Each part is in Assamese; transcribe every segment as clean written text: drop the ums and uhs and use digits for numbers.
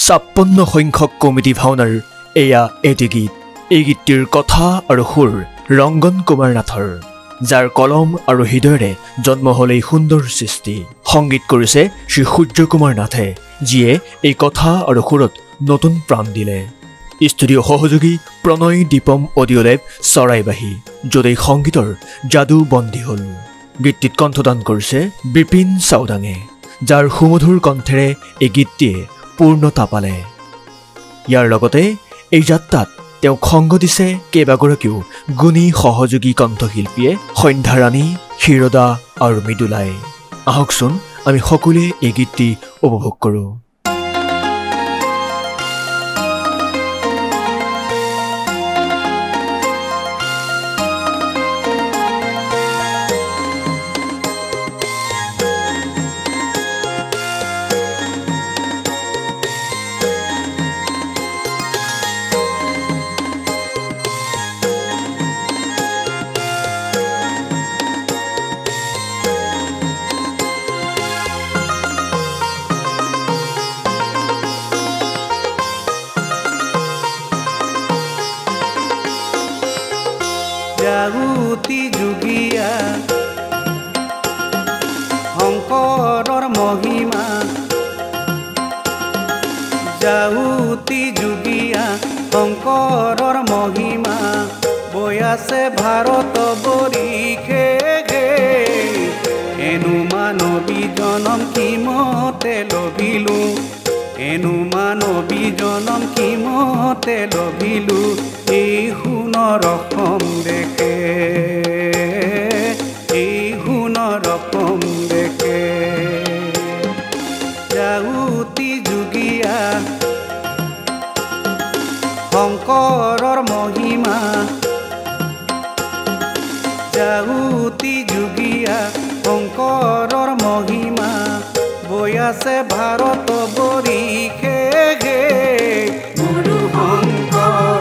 56 সংখ্যক কমিটি ভাওনাৰ এয়া এটি গীত। এই গীতটিৰ কথা আৰু সুৰ ৰংগন কুমাৰ নাথৰ, যাৰ কলম আৰু হৃদয়েৰে জন্ম হ'ল এই সুন্দৰ সৃষ্টি। সংগীত কৰিছে শ্ৰী সূৰ্য কুমাৰ নাথে, যিয়ে এই কথা আৰু সুৰত নতুন প্ৰাণ দিলে। ষ্টুডিঅ' সহযোগী প্ৰণয় দীপম অডিঅ' লেব চৰাইবাহী, য'ত এই সংগীতৰ যাদু বন্দী হ'ল। গীতটিত কণ্ঠদান কৰিছে বিপিন চাওদাঙে, যাৰ সুমধুৰ কণ্ঠেৰে এই গীতটিয়ে পূৰ্ণতা পালে। ইয়াৰ লগতে এই যাত্ৰাত তেওঁক সংগ দিছে কেইবাগৰাকীও গুণী সহযোগী কণ্ঠশিল্পীয়ে, সন্ধ্যা ৰাণী, ক্ষীৰদা আৰু মৃদুলাই। আহকচোন আমি সকলোৱে এই গীতটি উপভোগ কৰোঁ। জাগুতি যুগীয়া শংকৰৰ মহিমা, জাগুতি যুগীয়া শংকৰৰ মহিমা, বৈ আছে ভাৰত বৰিষে গে। এনো মানৱী জনম কিমতে লভিলো, এনো মানৱী জনম কিমতে লভিলো, এই সোণৰ অসম দেশে, এই সোণৰ অসম দেশে। জাগুতি যুগীয়া শংকৰৰ মহিমা, জাগুতি যুগীয়া শংকৰৰ মহিমা, বৈ আছে ভাৰত বৰিষে গে। গুৰু শংকৰ,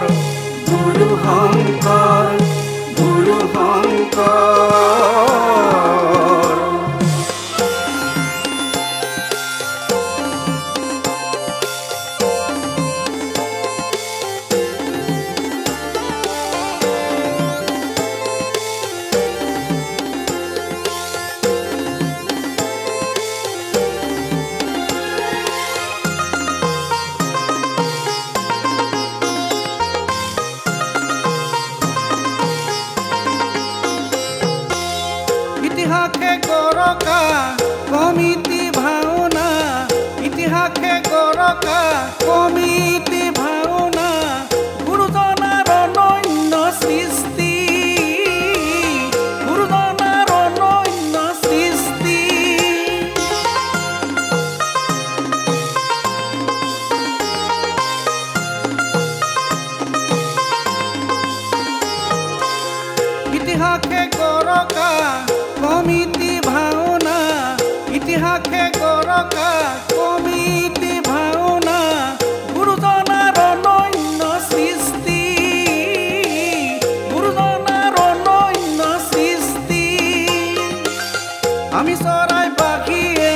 গুৰু শংকৰ, গুৰু শংকৰ। ইতিহাসে গৰকা কমিটি ভাওনা, ইতিহাসে গৰকা কমিটি ভাওনা, গুৰুজনাৰ অনন্য সৃষ্টি, গুৰুজনাৰ অনন্য সৃষ্টি। ইতিহাসে গৰকা কমিটি ভাওনা, ইতিহাসে গৰকা কমিটি ভাওনা, গুৰুজনাৰ অনন্য সৃষ্টি, গুৰুজনাৰ অনন্য সৃষ্টি। আমি চৰাই বাঘিয়ে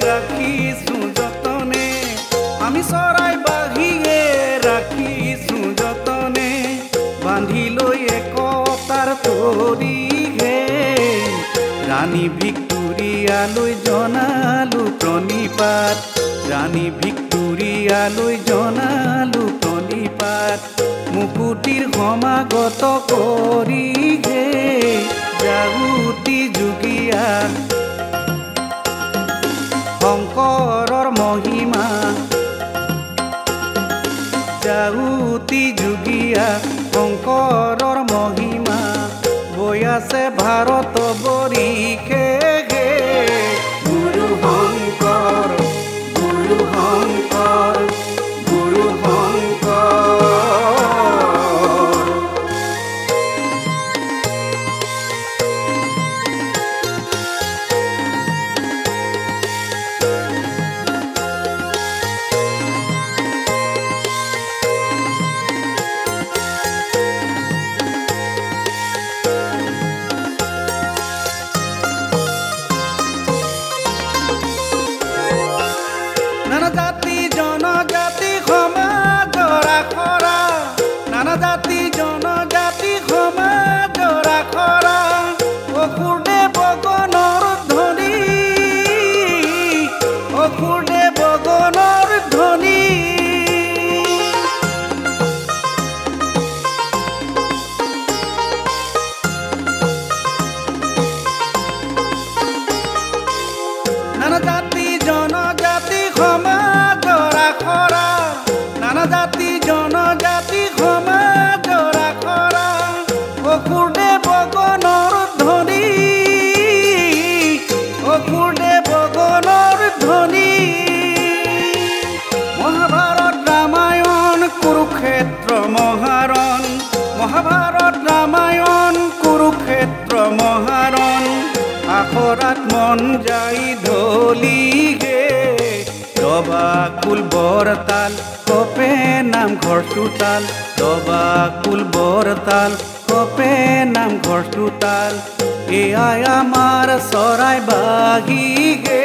ৰাখিছোঁ যতনে, আমি চৰাই বাঘিয়ে ৰাখিছোঁ যতনে, বান্ধি লৈ একতাৰ তৰি হে। ৰাণী ভিক্টোৰিয়ালৈ জনালো প্ৰণিপাত, ৰাণী ভিক্টোৰিয়ালৈ জনালো প্ৰণিপাত, মুকুটিৰ সমাগত কৰি হে। জাগুতি যুগীয়া শংকৰৰ মহিমা, জাগুতি যুগীয়া শংকৰৰ মহিমা, বৈ আছে ভাৰত বৰিষে গে। গুৰু শংকৰ, গুৰু শংকৰ, গুৰু শংকৰ। নানা জাতি জনজাতি সমাজৰ আখৰা অসুৰদেৱ গগনৰ ধ্বনি অসুৰদেৱ গগনৰ ধ্বনি মহাভাৰত ৰামায়ণ কুৰুক্ষেত্ৰ মহাৰণ মহাভাৰত ৰামায়ণ কুৰুক্ষেত্ৰ মহাৰণ আখৰাত মন যাই ঢলিগে দবা কুল বৰতাল কপে নামঘৰ চোতাল দবা কুল বৰতাল কপে নামঘৰ চোতাল এয়াই আমাৰ চৰাই বাগিগে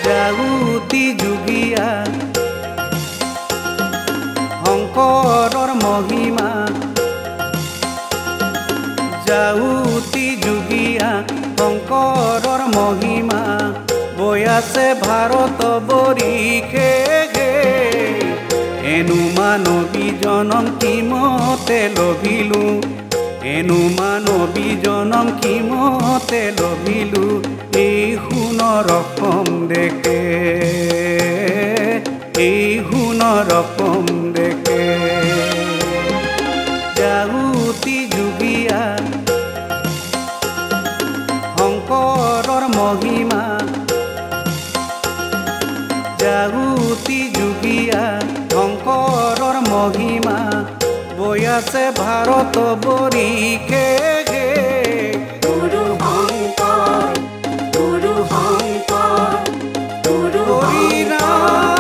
যাউতি যুগীয়া শংকৰৰ মহিমা যাউতি যুগীয়া শংকৰৰ মহিমা বৈ আছে ভাৰত বৰিষে এনো মানৱী জনম কিমতে লভিলো এনো মানৱী জনম কিমতে লভিলো এই সোণৰ অসম দেশে এই সোণৰ অসম দেশে যাউতি যুগীয়া শংকৰৰ মহিমা যাউতি যুগীয়া শংকৰৰ মহিমা বৈ আছে ভাৰত বৰিষে গুৰু শংকৰ গুৰু শংকৰ গুৰু শংকৰ